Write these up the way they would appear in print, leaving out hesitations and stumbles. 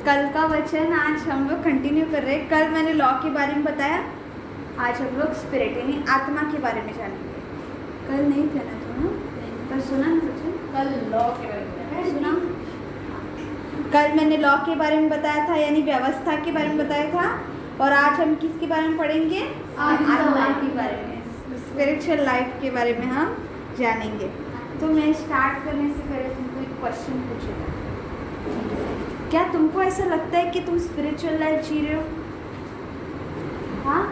कल का वचन आज हम लोग कंटिन्यू कर रहे हैं। कल मैंने लॉ के बारे में बताया, आज हम लोग स्पिरिट यानी आत्मा के बारे में जानेंगे। कल नहीं था ना तो कल सुना ना वचन? कल लॉ के बारे में सुना? कल मैंने लॉ के बारे में बताया था यानी व्यवस्था के बारे में बताया था, और आज हम किसके बारे में पढ़ेंगे? आत्मा के बारे में, स्पिरिचुअल लाइफ के बारे में हम जानेंगे। तो मैं स्टार्ट करने से पहले तुमको एक क्वेश्चन पूछूंगा। क्या तुमको ऐसा लगता है कि तुम स्पिरिचुअल लाइफ जी रहे हो? हाँ,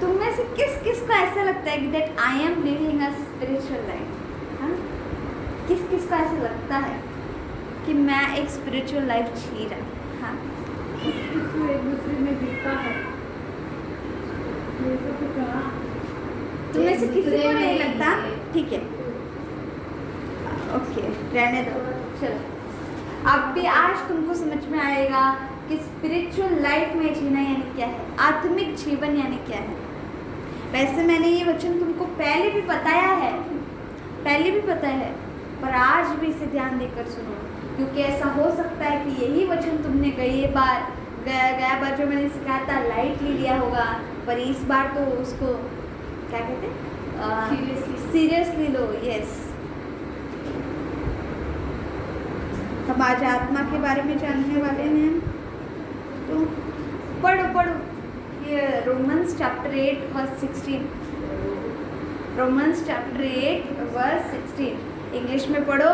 तुम में से किस को ऐसा लगता है कि that I am living a spiritual life? हाँ, किस को ऐसा लगता है कि मैं एक स्पिरिचुअल लाइफ जी रहा हूँ? हाँ, एक दूसरे में बीतता है। तुम में से किसी को नहीं लगता? ठीक है, ओके, रहने दो। चलो, अब भी आज तुमको समझ में आएगा कि स्पिरिचुअल लाइफ में जीना यानी क्या है, आत्मिक जीवन यानी क्या है। वैसे मैंने ये वचन तुमको पहले भी बताया है, पर आज भी इसे ध्यान देकर सुनो, क्योंकि ऐसा हो सकता है कि यही वचन तुमने गया बार जो मैंने सिखाया था लाइटली लिया होगा, पर इस बार तो उसको क्या कहते हैं, सीरियसली लो। यस, हम आज आत्मा के बारे में जानने वाले हैं। तो पढ़ो ये Romans chapter 8 verse 16, Romans chapter 8 verse 16 English में पढ़ो।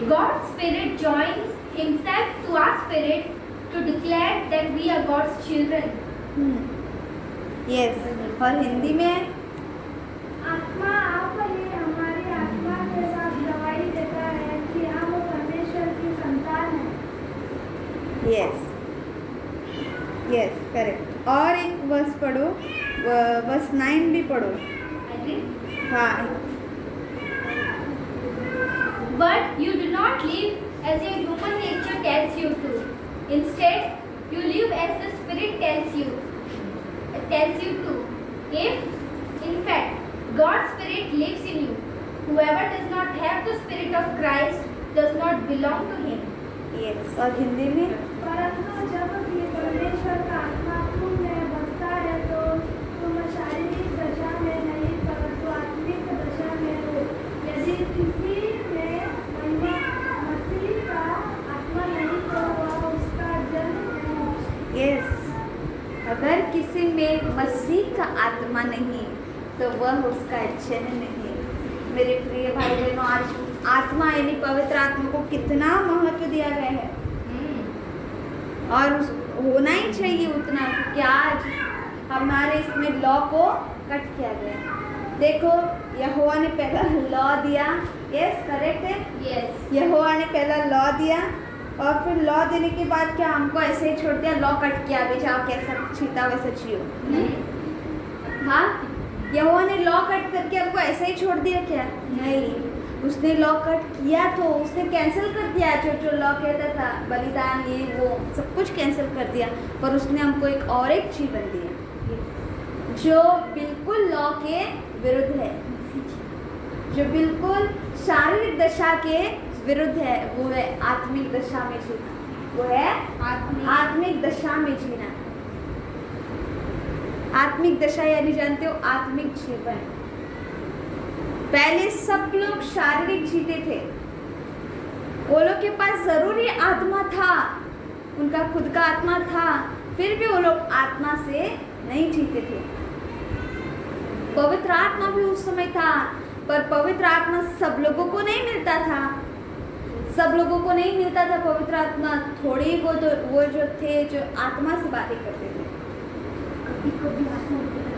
God's Spirit joins Himself to our spirit to declare that we are God's children. Yes, और हिंदी में आत्मा आप ही हमारी आत्मा के साथ गवाही देता है कि हम परमेश्वर की संतान हैं। Yes correct. और एक वर्स पढ़ो, वर्स 9 भी पढ़ो। हाँ, But you do not live as your human nature tells you to. Instead, you live as the Spirit tells you to. If, in fact, God's Spirit lives in you, whoever does not have the Spirit of Christ does not belong to Him. Yes, और हिंदी में परंतु जब भी परमेश्वर का आत्मा तुम में बसता है तो तुम शारीरिक दशा में नहीं परंतु आत्मिक दशा में हो। यदि किसी में मसीह का आत्मा नहीं तो वह उसका जन्म नहीं। यस, अगर किसी में मसीह का आत्मा नहीं तो वह उसका जन्म नहीं। मेरे प्रिय भाई बहनों, आज आत्मा यानी पवित्र आत्मा को कितना महत्व दिया गया है, और होना ही चाहिए उतना, क्योंकि आज हमारे इसमें लॉ को कट किया गया। देखो, यहोवा ने पहला लॉ दिया। यस, करेक्ट है। Yes. यहोवा ने पहला लॉ दिया, और फिर लॉ देने के बाद क्या हमको ऐसे ही छोड़ दिया? लॉ कट किया, अभी जाओ कैसा छीता वैसा जियो। हाँ, यहोवा ने लॉ कट करके हमको ऐसे ही छोड़ दिया क्या? नहीं, उसने लॉ कट किया तो उसने कैंसिल कर दिया। जो लॉ कहता था बलिदान ये वो सब कुछ कैंसिल कर दिया, पर उसने हमको एक जीवन दिया जो बिल्कुल लॉ के विरुद्ध है, जो बिल्कुल शारीरिक दशा के विरुद्ध है। वो है आत्मिक दशा में जीना, वो है आत्मिक दशा में जीना। आत्मिक दशा यानी जानते हो, आत्मिक जीवन। पहले सब लोग शारीरिक जीते थे, वो लोग के पास जरूरी आत्मा था, उनका खुद का आत्मा था, फिर भी वो लोग आत्मा से नहीं जीते थे। पवित्र आत्मा भी उस समय था, पर पवित्र आत्मा सब लोगों को नहीं मिलता था। पवित्र आत्मा थोड़ी वो जो थे जो आत्मा से बातें करते थे।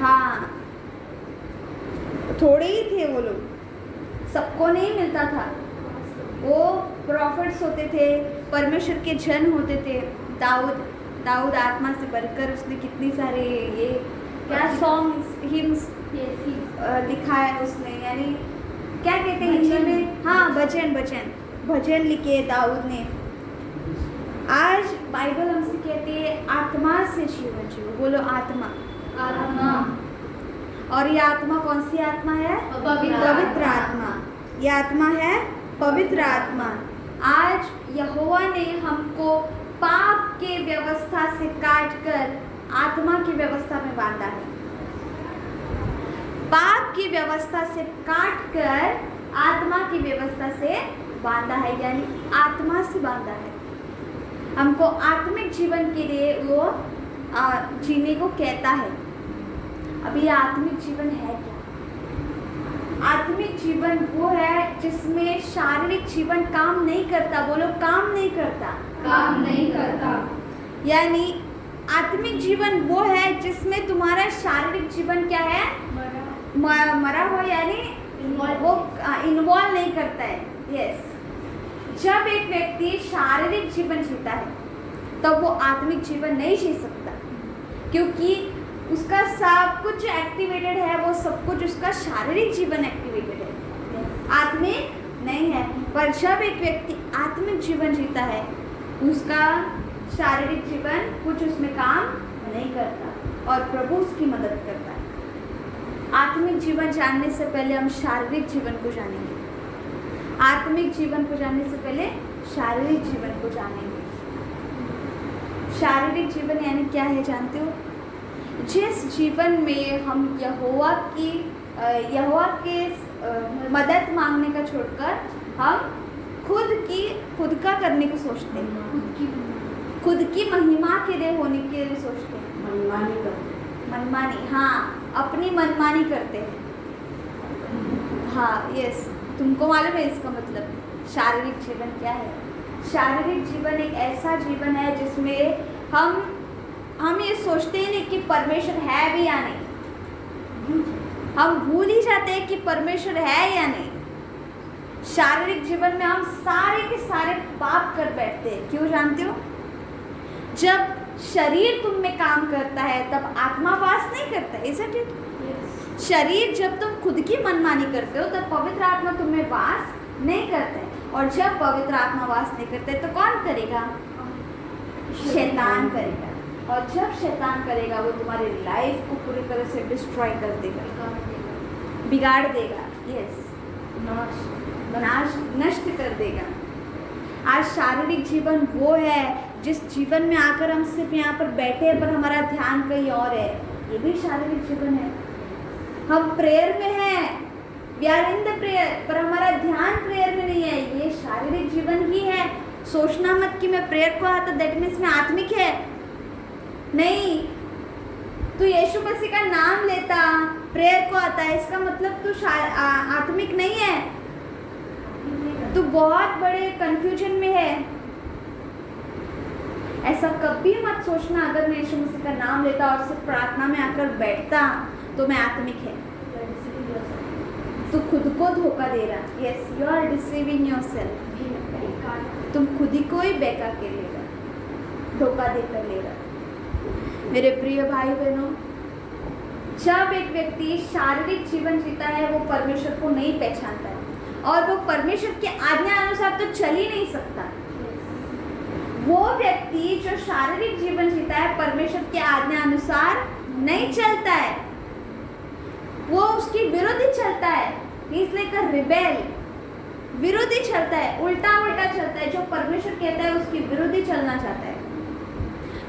हाँ, थोड़े ही थे वो लोग, सबको नहीं मिलता था। वो प्रॉफिट्स होते थे, परमेश्वर के जन होते थे। दाऊद आत्मा से बढ़कर उसने कितनी सारे ये क्या सॉन्ग्स हिम्स लिखा है उसने, यानी क्या कहते हैं हिंदी में? हाँ, भजन लिखे दाऊद ने। आज बाइबल हमसे कहती है आत्मा से जीवन जियो। बोलो आत्मा। और ये आत्मा कौन सी आत्मा है? पवित्र आत्मा। ये आत्मा है पवित्र आत्मा। आज यहोवा ने हमको पाप के व्यवस्था से काटकर आत्मा की व्यवस्था में बांधा है। पाप की व्यवस्था से काटकर आत्मा की व्यवस्था से बांधा है, यानी आत्मा से बांधा है। हमको आत्मिक जीवन के लिए वो जीने को कहता है। अभी ये आत्मिक जीवन है क्या? आत्मिक जीवन वो है जिसमें शारीरिक जीवन काम नहीं करता। बोलो, काम नहीं करता। काम नहीं करता। यानी आत्मिक जीवन वो है जिसमें तुम्हारा शारीरिक जीवन क्या है? मरा हुआ, यानी वो इन्वॉल्व नहीं करता है। यस, जब एक व्यक्ति शारीरिक जीवन जीता है तब वो आत्मिक जीवन नहीं जी सकता, क्योंकि उसका सब कुछ एक्टिवेटेड है, वो सब कुछ उसका शारीरिक जीवन एक्टिवेटेड है, आत्मिक नहीं है। पर जब एक व्यक्ति आत्मिक जीवन जीता है उसका शारीरिक जीवन कुछ उसमें काम नहीं करता और प्रभु उसकी मदद करता है। आत्मिक जीवन जानने से पहले हम शारीरिक जीवन को जानेंगे। आत्मिक जीवन को जानने से पहले शारीरिक जीवन को जानेंगे। शारीरिक जीवन यानी क्या है जानते हो? जिस जीवन में हम यहोवा के मदद मांगने का छोड़कर हम खुद का करने को सोचते हैं, खुद की महिमा के लिए होने के लिए सोचते हैं। मनमानी, हाँ, अपनी मनमानी करते हैं। हाँ, यस, तुमको मालूम है इसका मतलब शारीरिक जीवन क्या है? शारीरिक जीवन एक ऐसा जीवन है जिसमें हम ये सोचते ही नहीं कि परमेश्वर है भी या नहीं। हम भूल ही जाते हैं कि परमेश्वर है या नहीं। शारीरिक जीवन में हम सारे के सारे पाप कर बैठते हैं। क्यों जानते हो? जब शरीर तुम में काम करता है तब आत्मा वास नहीं करता, isn't it? शरीर जब तुम खुद की मनमानी करते हो तब पवित्र आत्मा तुम्हें वास नहीं करता है, और जब पवित्र आत्मा वास नहीं करते तो कौन करेगा? शैतान करेगा। और जब शैतान करेगा वो तुम्हारी लाइफ को पूरी तरह से डिस्ट्रॉय कर देगा, बिगाड़ देगा। यस, नष्ट कर देगा। आज शारीरिक जीवन वो है जिस जीवन में आकर हम सिर्फ यहाँ पर बैठे हैं पर हमारा ध्यान कहीं और है, ये भी शारीरिक जीवन है। हम प्रेयर में हैं, we are in the prayer, पर हमारा ध्यान प्रेयर में नहीं है, ये शारीरिक जीवन ही है। सोचना मत कि मैं प्रेयर को आता दैट मीन्स में आत्मिक है। नहीं, तू यीशु मसीह का नाम लेता प्रेयर को आता है, इसका मतलब तू आत्मिक नहीं है। तू बहुत बड़े कंफ्यूजन में है। ऐसा कभी मत सोचना अगर मैं यीशु मसीह का नाम लेता और सिर्फ प्रार्थना में आकर बैठता तो मैं आत्मिक है। तू खुद को धोखा दे रहा। Yes, you are deceiving yourself. तुम खुद ही को ही बेका के ले रहा, धोखा देकर ले रहा। मेरे प्रिय भाई बहनों, जब एक व्यक्ति शारीरिक जीवन जीता है वो परमेश्वर को नहीं पहचानता है और वो परमेश्वर के आज्ञा अनुसार तो चल ही नहीं सकता। वो व्यक्ति जो शारीरिक जीवन जीता है परमेश्वर के आज्ञा अनुसार नहीं चलता है, वो उसकी विरोधी चलता है। इसलिए का रिबेल, विरोधी चलता है, उल्टा उल्टा चलता है। जो परमेश्वर कहता है उसकी विरोधी चलना चाहता है,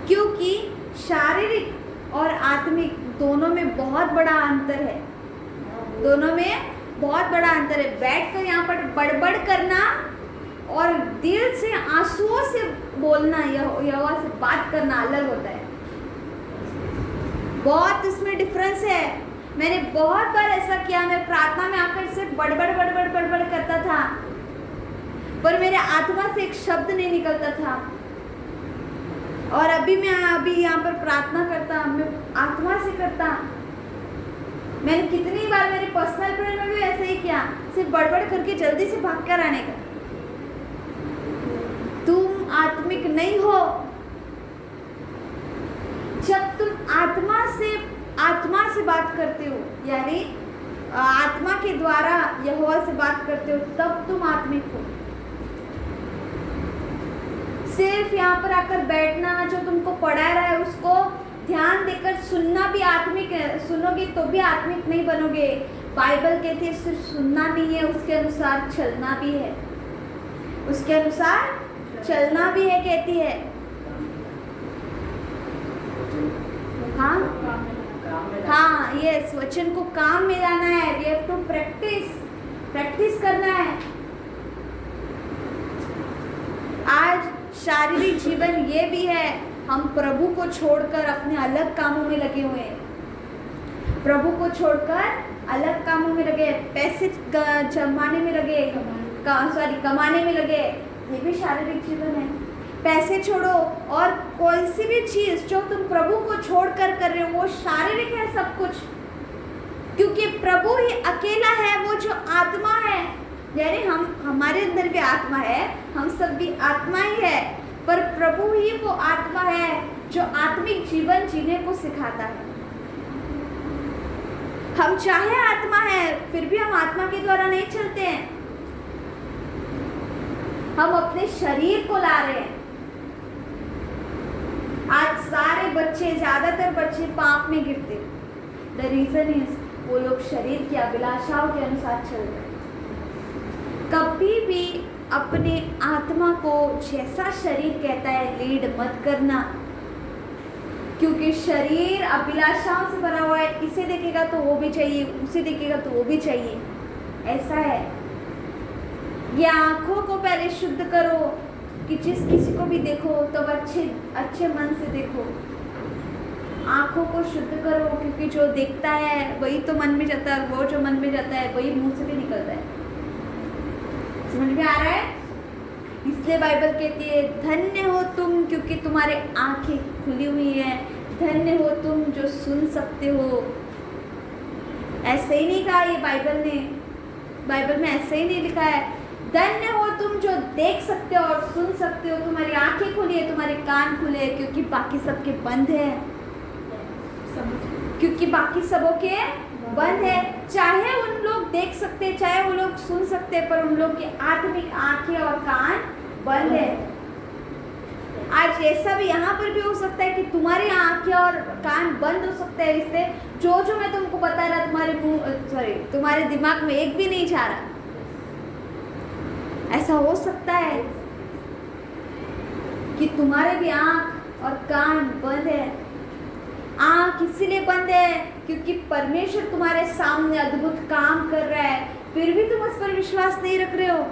क्योंकि शारीरिक और आत्मिक दोनों में बहुत बड़ा अंतर है। दोनों में बहुत बड़ा अंतर है। बैठकर यहाँ पर बड़बड़ करना और दिल से आंसुओं से बोलना, यहोवा से बात करना अलग होता है। बहुत इसमें डिफरेंस है। मैंने बहुत बार ऐसा किया, मैं प्रार्थना में आकर सिर्फ बड़बड़ करता था पर मेरे आत्मा से एक शब्द नहीं निकलता था। और अभी मैं यहाँ पर प्रार्थना करता, मैं आत्मा से करता। मैंने कितनी बार मेरे पर्सनल प्रेयर में भी ऐसा ही किया, सिर्फ बड़बड़ करके जल्दी से भाग कर आने का। तुम आत्मिक नहीं हो। जब तुम आत्मा से बात करते हो, यानी आत्मा के द्वारा यहोवा से बात करते हो, तब तुम आत्मिक हो। सिर्फ यहाँ पर आकर बैठना, जो तुमको पढ़ा रहा है उसको ध्यान देकर सुनना भी आत्मिक है। सुनोगे तो भी आत्मिक नहीं बनोगे। बाइबल कहती है सिर्फ सुनना नहीं है, उसके अनुसार चलना भी है। उसके अनुसार चलना भी है कहती है। हाँ हाँ, यस, वचन को काम में लाना है। वी हैव टू प्रैक्टिस करना है। आज शारीरिक जीवन ये भी है, हम प्रभु को छोड़कर अपने अलग कामों में लगे हुए हैं। प्रभु को छोड़कर अलग कामों में लगे, पैसे जमाने में लगे, कमाने में लगे, ये भी शारीरिक जीवन है। पैसे छोड़ो और कोई सी भी चीज जो तुम प्रभु को छोड़कर कर रहे हो वो शारीरिक है सब कुछ, क्योंकि प्रभु ही अकेला है वो जो आत्मा है। यानी हमारे अंदर भी आत्मा है, हम सब भी आत्मा ही है, पर प्रभु ही वो आत्मा है जो आत्मिक जीवन जीने को सिखाता है। हम चाहे आत्मा है फिर भी हम आत्मा के द्वारा नहीं चलते हैं, हम अपने शरीर को ला रहे हैं। आज सारे बच्चे, ज्यादातर बच्चे पाप में गिरते, द रीजन इज वो लोग शरीर की अभिलाषाओं के अनुसार चल रहे हैं। कभी भी अपने आत्मा को जैसा शरीर कहता है लीड मत करना, क्योंकि शरीर अभिलाषाओं से भरा हुआ है। इसे देखेगा तो वो भी चाहिए, उसे देखेगा तो वो भी चाहिए, ऐसा है। ये आंखों को पहले शुद्ध करो कि जिस किसी को भी देखो तो अच्छे मन से देखो। आंखों को शुद्ध करो, क्योंकि जो देखता है वही तो मन में जाता है, और वो जो मन में जाता है वही मुंह से भी निकलता है। समझ में आ रहा है? इसलिए बाइबल कहती है धन्य हो तुम क्योंकि तुम्हारे आंखें खुली हुई हैं, धन्य हो तुम जो सुन सकते हो। ऐसे ही नहीं कहा ये बाइबल में ऐसे ही नहीं लिखा है। धन्य हो तुम जो देख सकते हो और सुन सकते हो, तुम्हारी आंखें खुली है, तुम्हारे कान खुले हैं, क्योंकि बाकी सबके बंद है, क्योंकि बाकी सबों के बंद है। चाहे उन लोग देख सकते, चाहे वो लोग सुन सकते, पर उन लोग की आत्मिक आंखें और कान बंद है। आज ऐसा भी यहाँ पर भी हो सकता है कि तुम्हारी आंखें और कान बंद हो सकते हैं, इससे जो मैं तुमको बता रहा तुम्हारे दिमाग में एक भी नहीं जा रहा। ऐसा हो सकता है कि तुम्हारे भी आंख और कान बंद है। आंख इसीलिए बंद है क्योंकि परमेश्वर तुम्हारे सामने अद्भुत काम कर रहा है, फिर भी तुम उस पर विश्वास नहीं रख रहे हो।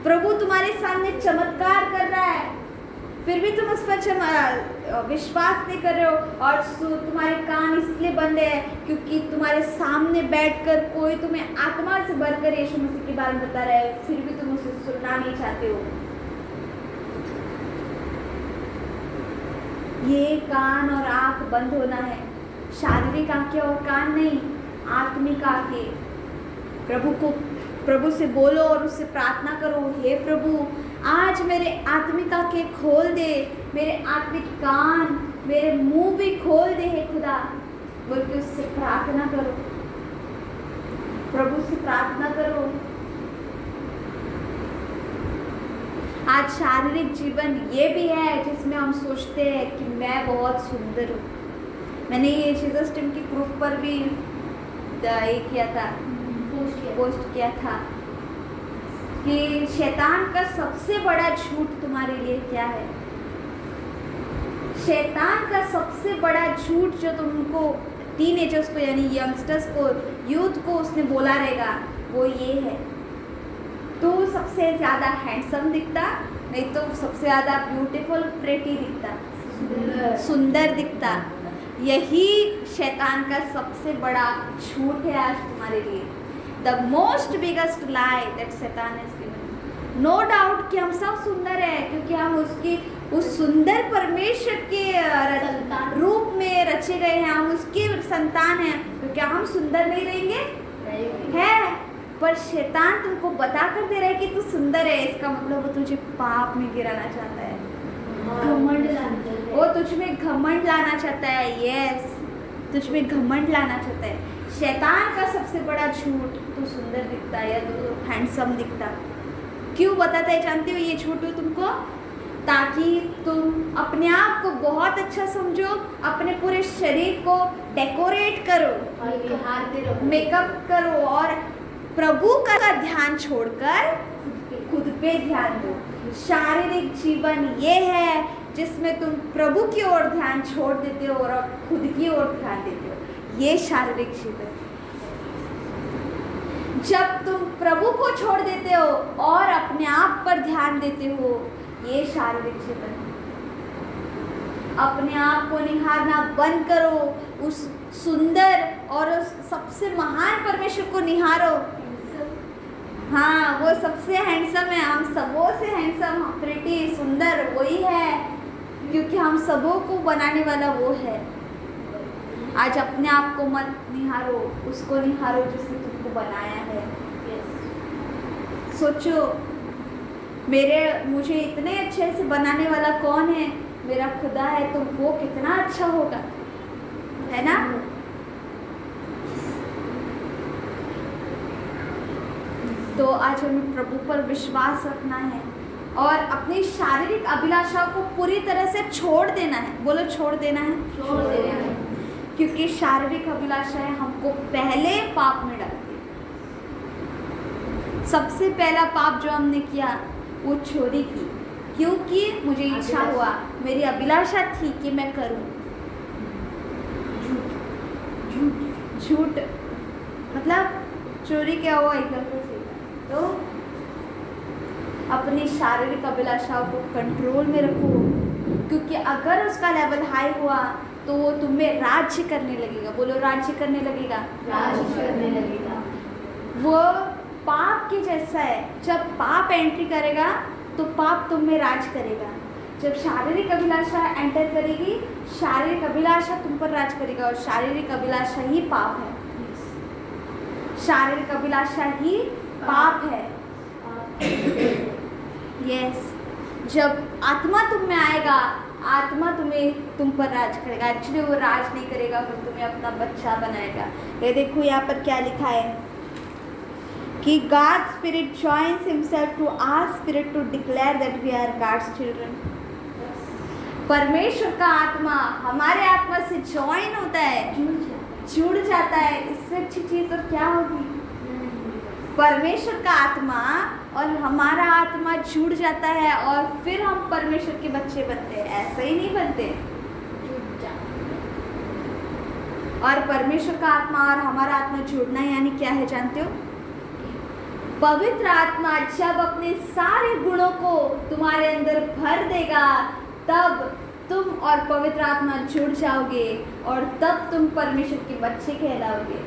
प्रभु तुम्हारे सामने चमत्कार कर रहा है, फिर भी तुम उस पर विश्वास नहीं कर रहे हो। और तुम्हारे कान इसलिए बंद है क्योंकि तुम्हारे सामने बैठकर कोई तुम्हें आत्मा से भरकर यीशु मसीह के बारे में बता रहा है, फिर भी तुम उसे सुनना नहीं चाहते हो। ये कान और आंख बंद होना है, शारीरिक आंखें और कान नहीं, आत्मिक आंखें। प्रभु से बोलो और उससे प्रार्थना करो, हे प्रभु आज मेरे आत्मिक आंखें खोल दे, मेरे आत्मिक कान, मेरे मुंह भी खोल दे हे खुदा, बोल के उससे प्रार्थना करो, प्रभु से प्रार्थना करो। आज शारीरिक जीवन ये भी है जिसमें हम सोचते हैं कि मैं बहुत सुंदर हूँ। मैंने ये जीसस टीम की ग्रुप पर भी किया था, पोस्ट किया था कि शैतान का सबसे बड़ा झूठ तुम्हारे लिए क्या है। शैतान का सबसे बड़ा झूठ जो तुमको टीनेजर्स को यानी यंगस्टर्स को, यूथ को उसने बोला रहेगा, वो ये है, तो सबसे ज़्यादा हैंडसम दिखता, नहीं तो सबसे ज़्यादा ब्यूटीफुल प्रेटी दिखता, सुंदर दिखता। यही शैतान का सबसे बड़ा झूठ है आज तुम्हारे लिए। The most biggest lie that शैतान हैज गिवन। नो डाउट कि हम सब सुंदर है क्योंकि हम उस सुंदर परमेश्वर के रूप में रचे गए हैं, हम उसके संतान हैं, तो क्या हम सुंदर नहीं रहेंगे? है, पर शैतान तुमको बता कर दे रहा है कि तू सुंदर है, इसका मतलब वो तुझे पाप में गिराना चाहता है, वो तुझ में घमंड लाना चाहता है। यस, तुझ में घमंड लाना चाहता है। शैतान का सबसे बड़ा झूठ, तू सुंदर दिखता है या तू हैंडसम दिखता। क्यों बताता है जानते हो ये झूठ तुमको? ताकि तुम अपने आप को बहुत अच्छा समझो, अपने पूरे शरीर को डेकोरेट करो, मेकअप करो और प्रभु का ध्यान छोड़कर खुद पे ध्यान दो। शारीरिक जीवन ये है जिसमें तुम प्रभु की ओर ध्यान छोड़ देते हो और खुद की ओर ध्यान देते हो, ये शारीरिक जीवन। जब तुम प्रभु को छोड़ देते हो और अपने आप पर ध्यान देते हो, ये शारीरिक जीवन है। अपने आप को निहारना बंद करो, उस सुंदर और उस सबसे महान परमेश्वर को निहारो। हाँ, वो सबसे हैंडसम है, हम सबों से हैंडसम, प्रिटी, सुंदर वही है, क्योंकि हम सबों को बनाने वाला वो है। आज अपने आप को मत निहारो, उसको निहारो जिसने तुमको बनाया है। सोचो, मुझे इतने अच्छे से बनाने वाला कौन है? मेरा खुदा है, तो वो कितना अच्छा होगा, है ना? तो आज हमें प्रभु पर विश्वास रखना है और अपनी शारीरिक अभिलाषा को पूरी तरह से छोड़ देना है। बोलो, छोड़ देना है। छोड़ देना है। क्योंकि शारीरिक अभिलाषाएं हमको पहले पाप में डालती है। सबसे पहला पाप जो हमने किया वो चोरी की, क्योंकि मुझे इच्छा हुआ, मेरी अभिलाषा थी कि मैं करूं। झूठ मतलब चोरी क्या हुआ? एग्जाम्पल से तो अपनी शारीरिक अभिलाषाओं को कंट्रोल में रखो, क्योंकि अगर उसका लेवल हाई हुआ तो वो तुम्हें राज्य करने लगेगा। बोलो, राज्य करने लगेगा। राज्य करने लगेगा। वो पाप के जैसा है। जब पाप एंट्री करेगा तो पाप तुम में राज करेगा। जब शारीरिक अभिलाषा एंटर करेगी, शारीरिक अभिलाषा तुम पर राज करेगा, और शारीरिक अभिलाषा ही पाप है। शारीरिक अभिलाषा ही पाप है। यस, जब आत्मा तुम में आएगा, आत्मा तुम पर राज करेगा। एक्चुअली वो राज नहीं करेगा, वो तुम्हें अपना बच्चा बनाएगा। ये देखो यहाँ पर क्या लिखा है कि God Spirit joins himself to our spirit to declare that we are God's children. परमेश्वर का आत्मा हमारे आत्मा से ज्वाइन होता है, जुड़ जाता है। इससे अच्छी चीज़ और क्या होगी? परमेश्वर का आत्मा और हमारा आत्मा जुड़ जाता है और फिर हम परमेश्वर के बच्चे बनते हैं। ऐसे ही नहीं बनते। और परमेश्वर का आत्मा और हमारा आत्मा जुड़ना यानी क्या है जानते हो? पवित्र आत्मा जब अपने सारे गुणों को तुम्हारे अंदर भर देगा, तब तुम और पवित्र आत्मा जुड़ जाओगे और तब तुम परमेश्वर के बच्चे कहलाओगे।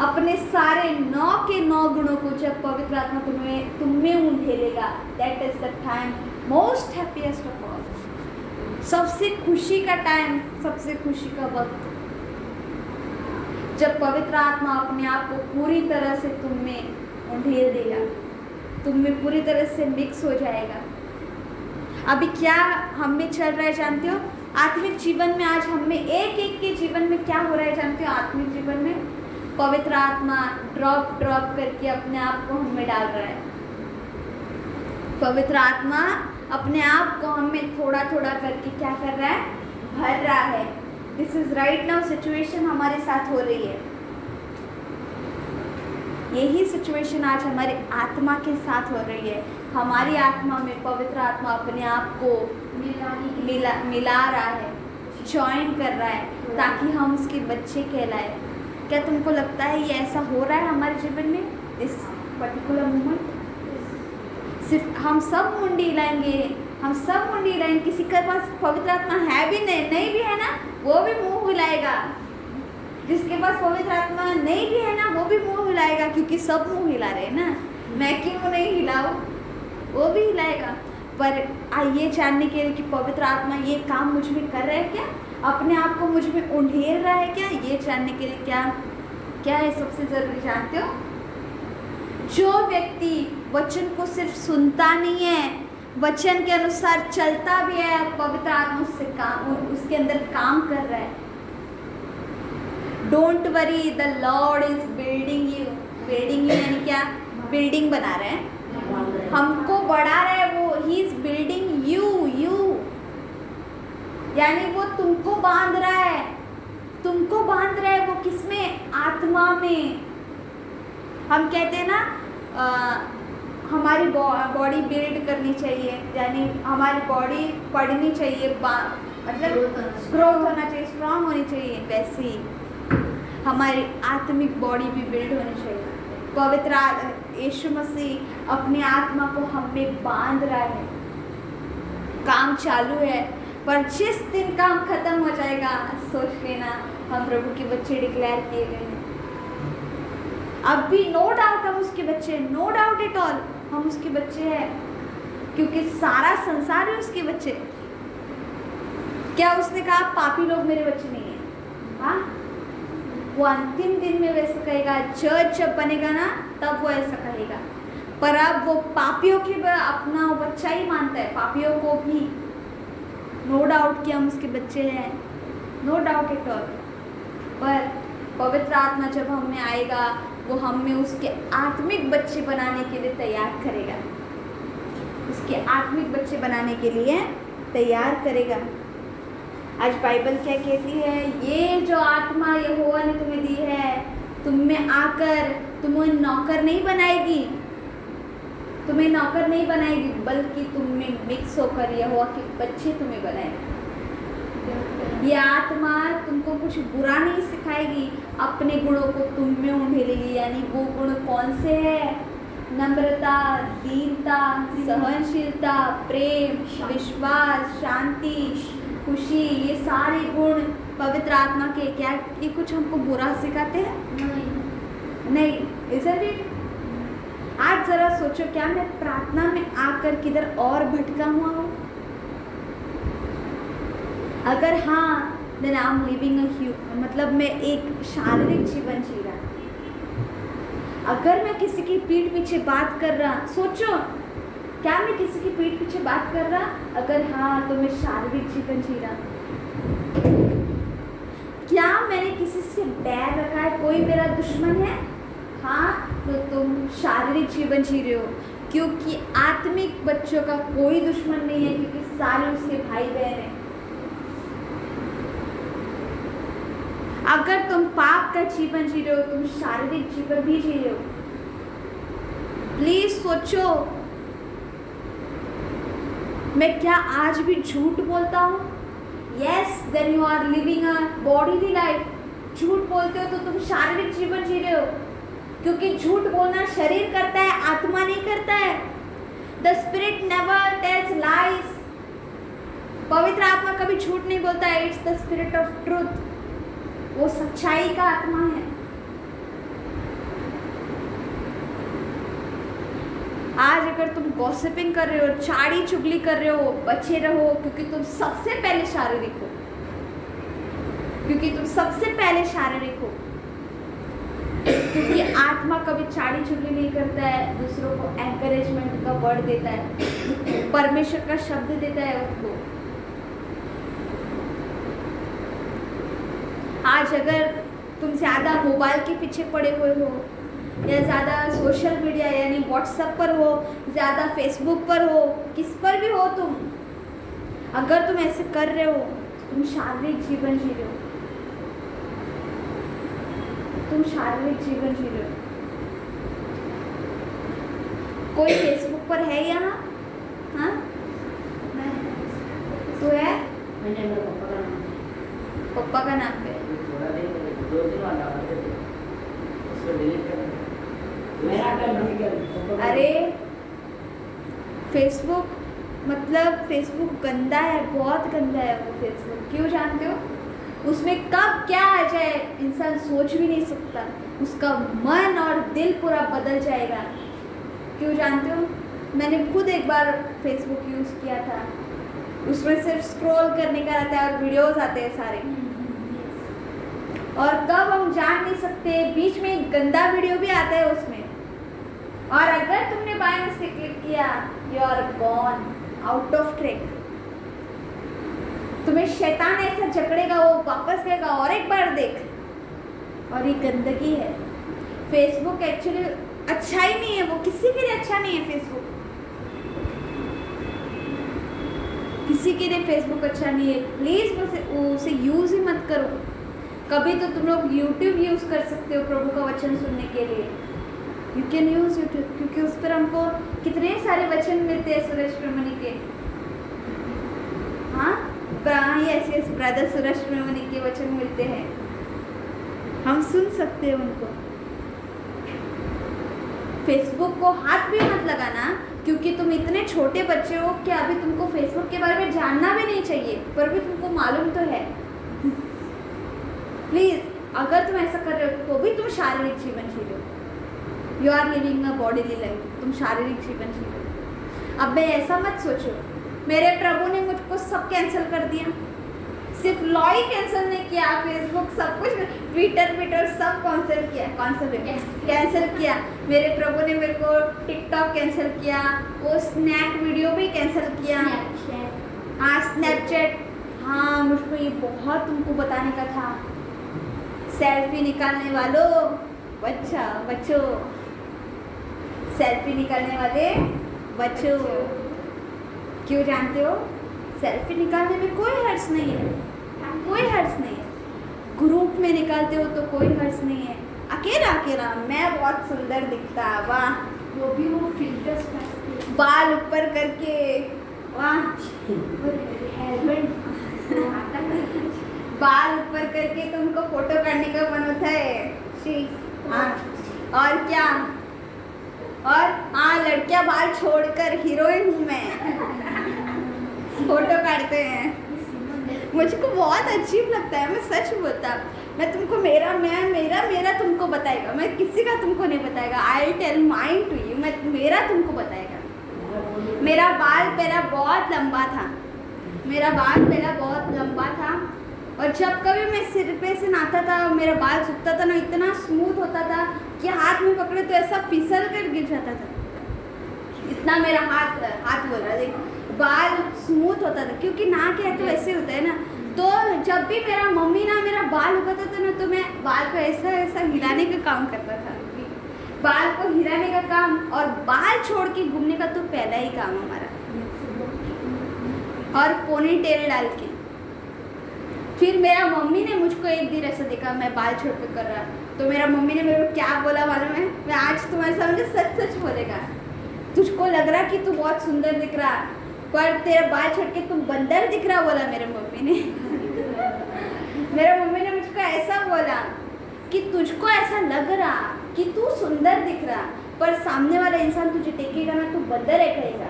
अपने सारे 9 के 9 गुणों को जब पवित्र आत्मा तुम्हें उंडेलेगा, that is the time most happiest of all. सबसे खुशी का टाइम, सबसे खुशी का वक्त, जब पवित्र आत्मा अपने आप को पूरी तरह से तुम में उंडेल देगा, तुम में पूरी तरह से मिक्स हो जाएगा। अभी क्या हम में चल रहा है जानते हो? आत्मिक जीवन में आज हम में एक के जीवन में क्या हो रहा है जानते हो? आत्मिक जीवन में पवित्र आत्मा ड्रॉप करके अपने आप को हम में डाल रहा है। पवित्र आत्मा अपने आप को हम में थोड़ा थोड़ा करके क्या कर रहा है? भर रहा है। This is right now situation हमारे साथ हो रही है। यही सिचुएशन आज हमारी आत्मा के साथ हो रही है। हमारी आत्मा में पवित्र आत्मा अपने आप को मिला रहा है, ज्वाइन कर रहा है, ताकि हम उसके बच्चे कहलाए। क्या तुमको लगता है ये ऐसा हो रहा है हमारे जीवन में इस पर्टिकुलर मोमेंट? सिर्फ हम सब मुंडी हिलाएंगे, किसी के पास पवित्र आत्मा है भी नहीं भी है ना, वो भी मुंह हिलाएगा। जिसके पास पवित्र आत्मा नहीं भी है ना, वो भी मुंह हिलाएगा, क्योंकि सब मुंह हिला रहे हैं ना। मैं क्यों नहीं हिलाऊं? वो भी हिलाएगा। पर ये जानने के लिए कि पवित्र आत्मा ये काम मुझ में कर रहा है क्या, अपने आप को मुझ में उंडेल रहा है क्या, ये जानने के लिए क्या है सबसे ज़रूरी जानते हो? जो व्यक्ति वचन को सिर्फ सुनता नहीं है, वचन के अनुसार चलता भी है, पवित्र आत्मा उसके अंदर काम कर रहा है। Don't worry, the Lord is building you यानी क्या? बिल्डिंग बना रहे हैं, हमको बढ़ा रहा है वो। ही इज बिल्डिंग यू यानी वो तुमको बांध रहा है। वो किसमें? आत्मा में। हम कहते हैं ना हमारी बॉडी बिल्ड करनी चाहिए, यानी हमारी बॉडी पढ़नी चाहिए, मतलब ग्रोथ होना चाहिए, स्ट्रांग होनी चाहिए, वैसे ही हमारी आत्मिक बॉडी भी बिल्ड होनी चाहिए। पवित्र यीशु मसीह अपनी आत्मा को हम में बांध रहा है, काम चालू है, पर जिस दिन काम खत्म हो जाएगा सोच लेना हम प्रभु के बच्चे डिक्लेयर किए गए हैं। अब भी नो डाउट हम उसके बच्चे, नो डाउट एट ऑल हम उसके बच्चे हैं, क्योंकि सारा संसार है उसके बच्चे। क्या उसने कहा पापी लोग मेरे बच्चे नहीं है? हाँ, वो अंतिम दिन में वैसा कहेगा, चर्च जब बनेगा ना तब वो ऐसा कहेगा, पर अब वो पापियों के अपना बच्चा ही मानता है, पापियों को भी। नो डाउट कि हम उसके बच्चे हैं, नो डाउट एट ऑल। पर पवित्र आत्मा जब हम में आएगा वो हम में उसके आत्मिक बच्चे बनाने के लिए तैयार करेगा, उसके आत्मिक बच्चे बनाने के लिए तैयार करेगा। आज बाइबल क्या कहती है? ये जो आत्मा यहोवा ने तुम्हें दी है, तुम में आकर तुम्हें नौकर नहीं बनाएगी, तुम्हें नौकर नहीं बनाएगी, बल्कि तुम में मिक्स होकर यहोवा के बच्चे तुम्हें बनाएगी। ये आत्मा तुमको कुछ बुरा नहीं सिखाएगी, अपने गुणों को तुम में उंडेलेगी। यानी वो गुण कौन से हैं? नम्रता, दीनता, सहनशीलता, प्रेम, विश्वास, शांति, खुशी, ये सारे गुण पवित्र आत्मा के। क्या ये कुछ हमको बुरा सिखाते हैं? नहीं। Isn't it? आज जरा सोचो, क्या मैं प्रार्थना में आकर किधर और भटका हुआ हूँ? अगर हाँ, देन आई एम लिविंग मतलब मैं एक शारीरिक जीवन जी रहा। अगर मैं किसी की पीठ पीछे बात कर रहा, सोचो, क्या मैं किसी की पीठ पीछे बात कर रहा? अगर हाँ, तो मैं शारीरिक जीवन जी रहा। क्या मैंने किसी से बैर रखा है? कोई मेरा दुश्मन है? हाँ, तो तुम शारीरिक जीवन जी रहे हो, क्योंकि आत्मिक बच्चों का कोई दुश्मन नहीं है, क्योंकि सारे उसके भाई बहन हैं। अगर तुम पाप का जीवन जी रहे हो, तुम शारीरिक जीवन भी जी रहे हो। प्लीज सोचो, मैं क्या आज भी झूठ बोलता हूँ? Yes, then you are living a bodily life. झूठ बोलते हो तो तुम शारीरिक जीवन जी रहे हो, क्योंकि झूठ बोलना शरीर करता है, आत्मा नहीं करता है। The spirit never tells lies. पवित्र आत्मा कभी झूठ नहीं बोलता है। It's the spirit of truth. वो सच्चाई का आत्मा है। आज अगर तुम गॉसिपिंग कर रहे हो, चाड़ी चुगली कर रहे हो, बचे रहो, क्योंकि तुम सबसे पहले शारीरिक हो, क्योंकि तुम सबसे पहले शारीरिक हो। क्योंकि आत्मा कभी चाड़ी चुगली नहीं करता है, दूसरों को एनकरेजमेंट का वर्ड देता है, परमेश्वर का शब्द देता है उनको। आज अगर तुम ज़्यादा मोबाइल के पीछे पड़े हुए हो, या ज़्यादा सोशल मीडिया यानी व्हाट्सएप पर हो, ज़्यादा फेसबुक पर हो, किस पर भी हो तुम, अगर तुम ऐसे कर रहे हो, तुम शारीरिक जीवन जी रहे हो, तुम शारीरिक जीवन जी रहे हो। कोई फेसबुक पर है यहाँ? हाँ, तो है पप्पा का नाम पे। अरे फेसबुक मतलब फेसबुक गंदा है, बहुत गंदा है वो फेसबुक। क्यों जानते हो? उसमें कब क्या आ जाए इंसान सोच भी नहीं सकता। उसका मन और दिल पूरा बदल जाएगा। क्यों जानते हो? मैंने खुद एक बार फेसबुक यूज़ किया था। उसमें सिर्फ स्क्रॉल करने का रहता है और वीडियोस आते हैं सारे, और कब हम जान नहीं सकते, बीच में एक गंदा वीडियो भी आता है उसमें, और अगर तुमने बाय मिस्टेक क्लिक किया, you are gone out of track. तुम्हें शैतान ऐसा जकड़ेगा, वो वापस कहेगा और एक बार देख, और ये गंदगी है। फेसबुक एक्चुअली अच्छा ही नहीं है, वो किसी के लिए अच्छा नहीं है। फेसबुक किसी के लिए फेसबुक अच्छा नहीं है। प्लीज़ उसे यूज़ ही मत करो। कभी तो तुम लोग YouTube यूज़ कर सकते हो प्रभु का वचन सुनने के लिए, यू कैन यूज़ यूट्यूब, क्योंकि उस पर हमको कितने सारे वचन मिलते हैं सूरज प्रमणि के। हाँ, यस यस, ब्रदर सूरज प्रमणि के वचन मिलते हैं, हम सुन सकते हैं उनको। फेसबुक को हाथ भी मत लगाना, क्योंकि तुम इतने छोटे बच्चे हो कि अभी तुमको फेसबुक के बारे में जानना भी नहीं चाहिए, पर भी तुमको मालूम तो है। प्लीज़, अगर तुम ऐसा कर रहे हो तो भी तुम शारीरिक जीवन जी रहे हो। You are living a bodily life, तुम शारीरिक जीवन जी रहे हो। अब मैं ऐसा मत सोचो मेरे प्रभु ने मुझको सब कैंसिल कर दिया, सिर्फ लॉ ही कैंसिल नहीं किया, फेसबुक सब कुछ, ट्विटर सब कैंसिल किया। मेरे प्रभु ने मेरे को टिकटॉक कैंसिल किया, वो स्नैक वीडियो भी कैंसिल किया, हाँ स्नैपचैट, हाँ मुझको ये बहुत तुमको बताने का था। सेल्फी निकालने वालों बच्चों, सेल्फी निकालने वाले बच्चों, क्यों जानते हो? सेल्फी निकालने में कोई हर्ज नहीं है, कोई हर्ज नहीं है। ग्रुप में निकालते हो तो कोई हर्ज नहीं है। अकेला मैं बहुत सुंदर दिखता, वाह, वो भी वो फिल्टर्स करके, बाल ऊपर करके, वाह, हेलमेट बाल ऊपर करके तुमको फोटो काटने का मन होता है। हाँ, और क्या, और हाँ, लड़कियां बाल छोड़कर हीरोइन हूँ मैं, फोटो काटते हैं। मुझको बहुत अजीब लगता है, मैं सच बोलता। मैं तुमको मेरा तुमको बताएगा, मैं किसी का तुमको नहीं बताएगा। I tell mine to you, मैं मेरा तुमको बताएगा। मेरा बाल पहला बहुत लंबा था, और जब कभी मैं सिर पे से नहाता था, मेरा बाल सूखता था ना, इतना स्मूथ होता था कि हाथ में पकड़े तो ऐसा फिसल कर गिर जाता था। इतना मेरा हाथ बोल रहा है, बाल स्मूथ होता था, क्योंकि ना क्या तो ऐसे होता है ना। तो जब भी मेरा मम्मी ना मेरा बाल उगाता था ना, तो मैं बाल को ऐसा हिलाने का काम करता था, बाल को हिलाने का काम, और बाल छोड़ के घूमने का तो पहला ही काम हमारा, और पोनी टेल डाल के। फिर मेरा मम्मी ने मुझको एक दिन ऐसा देखा मैं बाल छोड़ के कर रहा, तो मेरा मम्मी ने मेरे को क्या बोला मालूम है? मैं आज तुम्हारे सामने सच बोलेगा, तुझको लग रहा कि तू बहुत सुंदर दिख रहा, पर तेरा बाल छोड़ के तू बंदर दिख रहा, बोला मेरे मम्मी ने। मेरे मम्मी ने मुझको ऐसा बोला कि तुझको ऐसा लग रहा कि तू सुंदर दिख रहा, पर सामने वाला इंसान तुझे टेकेगा ना, तू बंदर है कहेगा।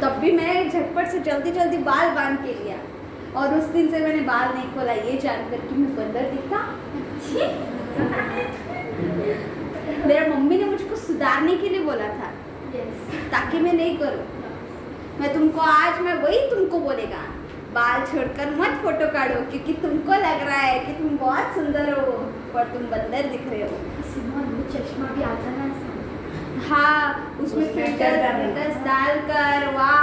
तब भी मैं झटपट से जल्दी बाल बांध के लिया, और उस दिन से मैंने बाल नहीं खोला, ये जानकर कि मैं बंदर दिखता। मेरा मम्मी ने मुझको सुधारने के लिए बोला था, ताकि मैं नहीं करूँ। मैं वही तुमको बोलेगा, बाल छोड़कर मत फोटो काढ़ो, क्योंकि तुमको लग रहा है कि तुम बहुत सुंदर हो, पर तुम बंदर दिख रहे हो। चश्मा भी आता ना, हाँ, उसमें फिल्टर्स डालकर, वाह,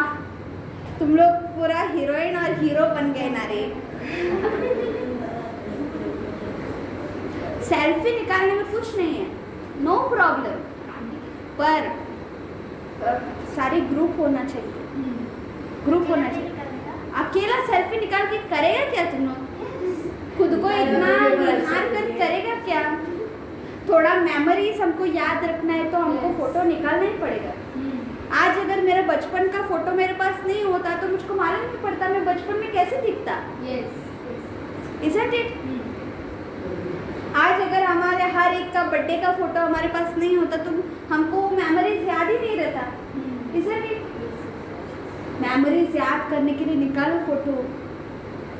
तुम लोग पूरा हीरोइन और हीरो बन गए ना रे। सेल्फी निकालने में कुछ नहीं है, नो प्रॉब्लम, पर सारे ग्रुप होना चाहिए, ग्रुप होना चाहिए। अकेला सेल्फी निकाल के करेगा क्या तुम लोग? खुद को इतना निहार कर करेगा क्या? थोड़ा मेमोरीज हमको याद रखना है तो हमको फोटो निकालना ही पड़ेगा। आज अगर मेरा बचपन का फोटो मेरे पास नहीं होता तो मुझको मालूम नहीं पड़ता मैं बचपन में कैसे दिखता। Isn't it? आज अगर हमारे हर एक का बर्थडे का फोटो हमारे पास नहीं होता तो हमको मेमोरीज याद ही नहीं रहता। Isn't it? मेमोरीज याद करने के लिए निकालो फोटो,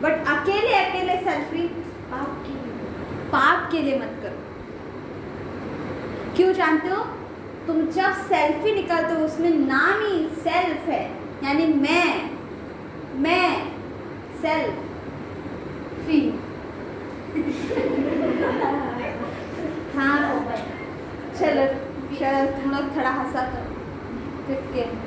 बट अकेले सेल्फी पाप के लिए मत करो। क्यों जानते हो? तुम जब सेल्फी निकालते हो उसमें नाम ही सेल्फ है, यानी मैं सेल्फ फी। हाँ चलो तुम लोग थोड़ा हंसा करो,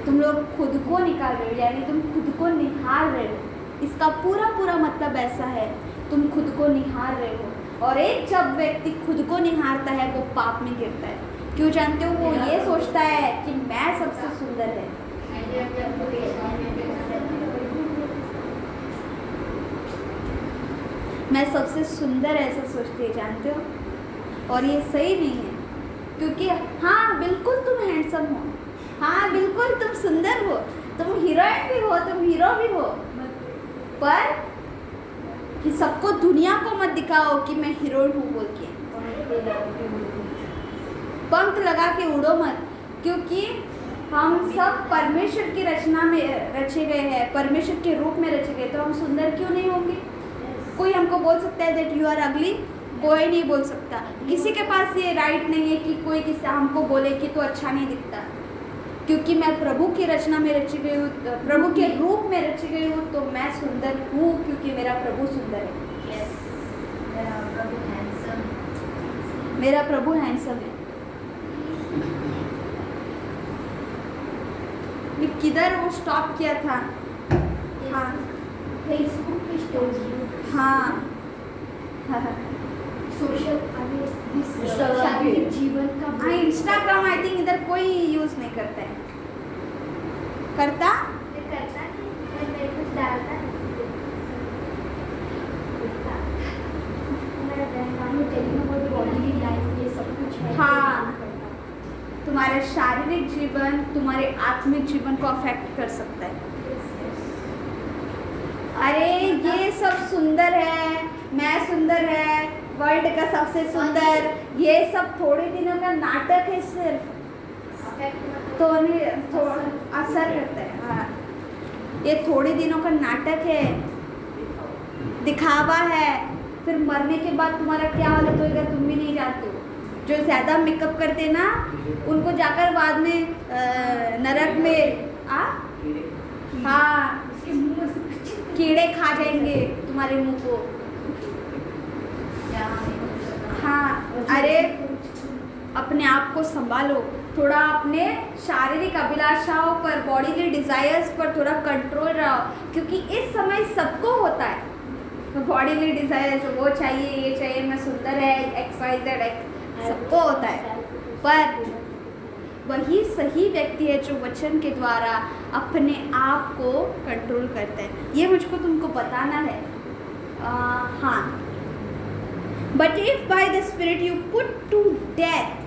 तुम लोग खुद को निकाल रहे हो, यानी तुम खुद को निहार रहे हो। इसका पूरा मतलब ऐसा है, तुम खुद को निहार रहे हो, और एक जब व्यक्ति खुद को निहारता है वो पाप में गिरता है। क्यों जानते हो? वो ये सोचता है कि मैं सबसे सुंदर है। मैं सबसे सुंदर ऐसा सोचती है, जानते हो? और ये सही नहीं है, क्योंकि हाँ बिल्कुल तुम हैंडसम हो, हाँ बिल्कुल तुम सुंदर हो, तुम हीरोइन भी हो, तुम हीरो भी हो, पर कि सबको दुनिया को मत दिखाओ कि मैं हीरोइन हूँ बोल के। पंख लगा के उड़ो मत, क्योंकि हम सब परमेश्वर की रचना में रचे गए हैं, परमेश्वर के रूप में रचे गए, तो हम सुंदर क्यों नहीं होंगे? कोई हमको बोल सकता है दैट यू आर अगली? कोई नहीं बोल सकता। किसी के पास ये राइट नहीं है कि कोई किसी हमको बोले कि तो अच्छा नहीं दिखता, क्योंकि मैं प्रभु की रचना में रची गई हूँ, प्रभु के रूप में रची गई हूँ, तो मैं सुंदर हूँ क्योंकि मेरा प्रभु सुंदर है। मेरा प्रभु हैंडसम है। मैं किधर वो स्टॉप किया था? हाँ फेसबुक पे स्टोरी, हाँ सोशल शारीरिक जीवन का हाँ इंस्टाग्राम आई थिंक इधर कोई यूज़ नहीं करता है। करता? करता नहीं, पर मैं कुछ डालता मेरा बहन टेलीनोवर बॉडी लाइफ ये सब कुछ है। हाँ, तुम्हारे शारीरिक जीवन तुम्हारे आत्मिक जीवन को अफेक्ट कर सकता है। अरे ये सब सुंदर है, मैं सुंदर है, वर्ल्ड का सबसे सुंदर, ये सब थोड़े दिनों का नाटक है सिर्फ, तो असर करता है। हाँ, ये थोड़े दिनों का नाटक है, दिखावा है, फिर मरने के बाद तुम्हारा क्या हालत होएगा तुम भी नहीं जानते हो। जो ज़्यादा मेकअप करते ना उनको जाकर बाद में नरक में हाँ कीड़े खा जाएंगे तुम्हारे मुंह को। हाँ, अरे अपने आप को संभालो, थोड़ा अपने शारीरिक अभिलाषाओं पर, बॉडीली डिज़ायर्स पर थोड़ा कंट्रोल रहो, क्योंकि इस समय सबको होता है बॉडीली डिज़ायर्स, वो चाहिए, ये चाहिए, मैं सुंदर है, XYZ सबको होता है, पर वही सही व्यक्ति है जो वचन के द्वारा अपने आप को कंट्रोल करता है। ये मुझको तुमको बताना है। हाँ, but if by the spirit you put to death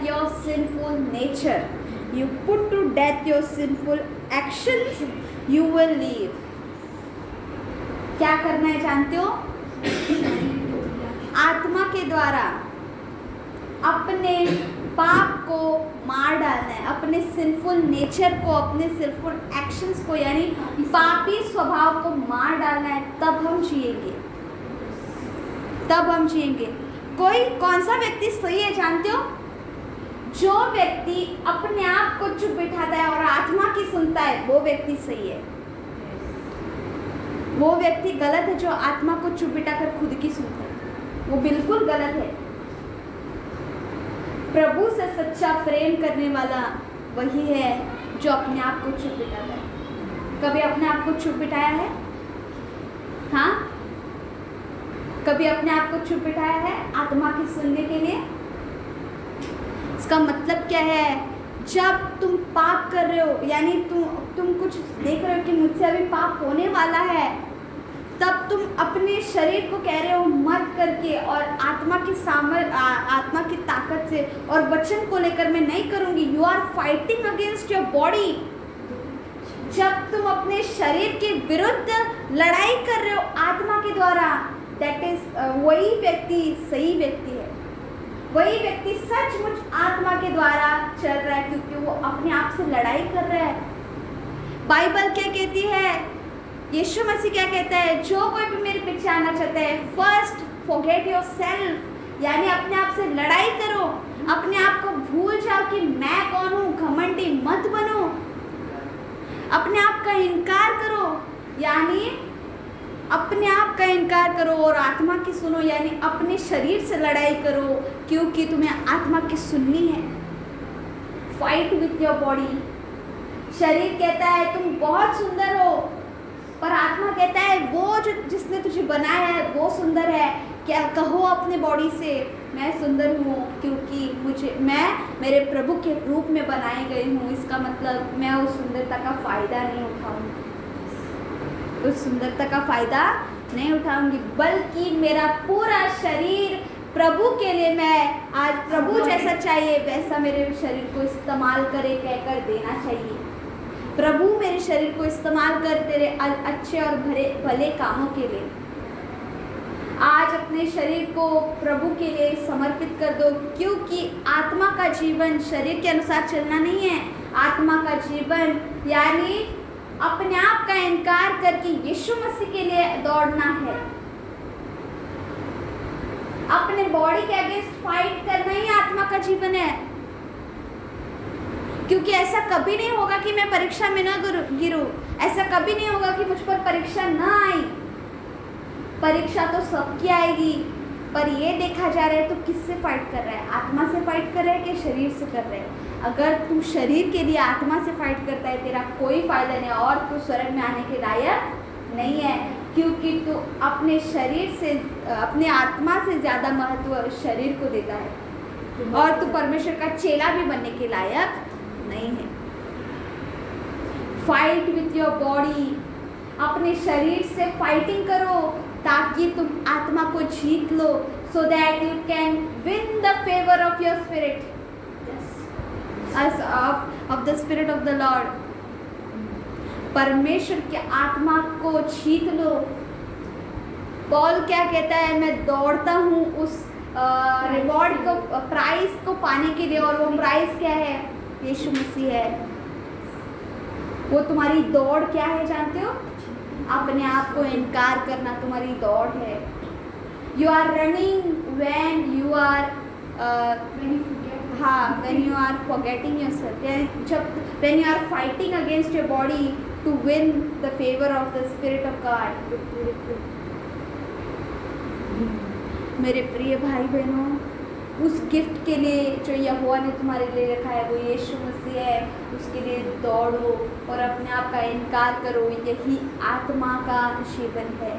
your sinful nature, you put to death your sinful actions, you will live. क्या करना है जानते हो? आत्मा के द्वारा अपने पाप को मार डालना है, अपने सिंफुल नेचर को, अपने सिंफुल एक्शंस को, यानी पापी स्वभाव को मार डालना है, तब हम जिएंगे, तब हम जिएंगे। कौन सा व्यक्ति सही है जानते हो? जो व्यक्ति अपने आप को चुप बिठाता है और आत्मा की सुनता है, वो व्यक्ति सही है। वो व्यक्ति गलत है जो आत्मा को चुप बिठाकर खुद की सुनता है, वो बिल्कुल गलत है। प्रभु से सच्चा प्रेम करने वाला वही है जो अपने आप को चुप बिठाता है। कभी अपने आप को चुप बिठाया है? हाँ, कभी अपने आप को चुप बिठाया है आत्मा की सुनने के लिए? इसका मतलब क्या है? जब तुम पाप कर रहे हो, यानी तुम कुछ देख रहे हो कि मुझसे अभी पाप होने वाला है, तब तुम अपने शरीर को कह रहे हो मत करके, और आत्मा की ताकत से और वचन को लेकर मैं नहीं करूंगी। You are fighting against your body. जब तुम अपने शरीर के विरुद्ध लड़ाई कर रहे हो आत्मा के द्वारा, दैट इज वही व्यक्ति सही व्यक्ति है। वही व्यक्ति सचमुच आत्मा के द्वारा चल रहा है, क्योंकि वो अपने आप से लड़ाई कर रहा है। बाइबल क्या कहती है? यीशु मसीह क्या कहता है? जो कोई भी मेरे पीछे आना चाहता है, फर्स्ट फॉरगेट योरसेल्फ, यानी अपने आप से लड़ाई करो, अपने आप को भूल जाओ कि मैं कौन हूँ, घमंडी मत बनो, अपने आप का इनकार करो, यानी अपने आप का इनकार करो और आत्मा की सुनो, यानी अपने शरीर से लड़ाई करो, क्योंकि तुम्हें आत्मा की सुननी है। Fight with your body. शरीर कहता है तुम बहुत सुंदर हो, पर आत्मा कहता है वो जो जिसने तुझे बनाया है वो सुंदर है। क्या कहो अपने बॉडी से, मैं सुंदर हूँ क्योंकि मैं मेरे प्रभु के रूप में बनाई गई हूँ। इसका मतलब मैं उस सुंदरता का फ़ायदा नहीं उठाऊंगी, उस सुंदरता का फ़ायदा नहीं उठाऊंगी, बल्कि मेरा पूरा शरीर प्रभु के लिए मैं आज प्रभु जैसा चाहिए वैसा मेरे शरीर को इस्तेमाल करे कहकर देना चाहिए। प्रभु मेरे शरीर को इस्तेमाल कर तेरे अच्छे और भले कामों के लिए। आज अपने शरीर को प्रभु के लिए समर्पित कर दो, क्योंकि आत्मा का जीवन शरीर के अनुसार चलना नहीं है। आत्मा का जीवन यानी अपने आप का इनकार करके यीशु मसीह के लिए दौड़ना है। अपने बॉडी के अगेंस्ट फाइट करना ही आत्मा का जीवन है। क्योंकि ऐसा कभी नहीं होगा कि मैं परीक्षा में ना गिरूं, ऐसा कभी नहीं होगा कि मुझ पर परीक्षा ना आई। परीक्षा तो सबकी आएगी, पर ये देखा जा रहा है तो किससे फाइट कर रहा है, आत्मा से फाइट कर रहा है कि शरीर से कर रहा है। अगर तू शरीर के लिए आत्मा से फाइट करता है तेरा कोई फायदा नहीं और तू स्वर्ग में आने के लायक नहीं है, क्योंकि तू अपने शरीर से अपने आत्मा से ज़्यादा महत्व शरीर को देता है और तू परमेश्वर का चेला भी बनने के लायक नहीं है। फाइट विथ योर बॉडी, अपने शरीर से फाइटिंग करो ताकि तुम आत्मा को जीत लो, so that you can win the favour of your spirit, of the spirit of the lord. परमेश्वर के आत्मा को जीत लो। पॉल क्या कहता है, मैं दौड़ता हूँ उस रिवॉर्ड को, प्राइज को पाने के लिए, और वो प्राइज क्या है, यीशु मसीह है। वो तुम्हारी दौड़ क्या है जानते हो, अपने आप को इनकार करना तुम्हारी दौड़ है। You are running when you are when you are forgetting yourself, when you are fighting against your body to win the favor of the Spirit of God. मेरे प्रिय भाई बहनों, उस गिफ्ट के लिए जो यहोवा ने तुम्हारे लिए रखा है वो यीशु मसीह है, उसके लिए दौड़ो और अपने आप का इनकार करो। यही आत्मा का जीवन है,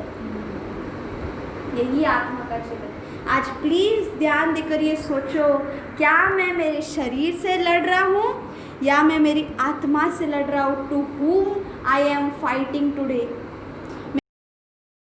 यही आत्मा का जीवन। आज प्लीज़ ध्यान देकर ये सोचो, क्या मैं मेरे शरीर से लड़ रहा हूँ या मैं मेरी आत्मा से लड़ रहा हूँ? To whom I am fighting today?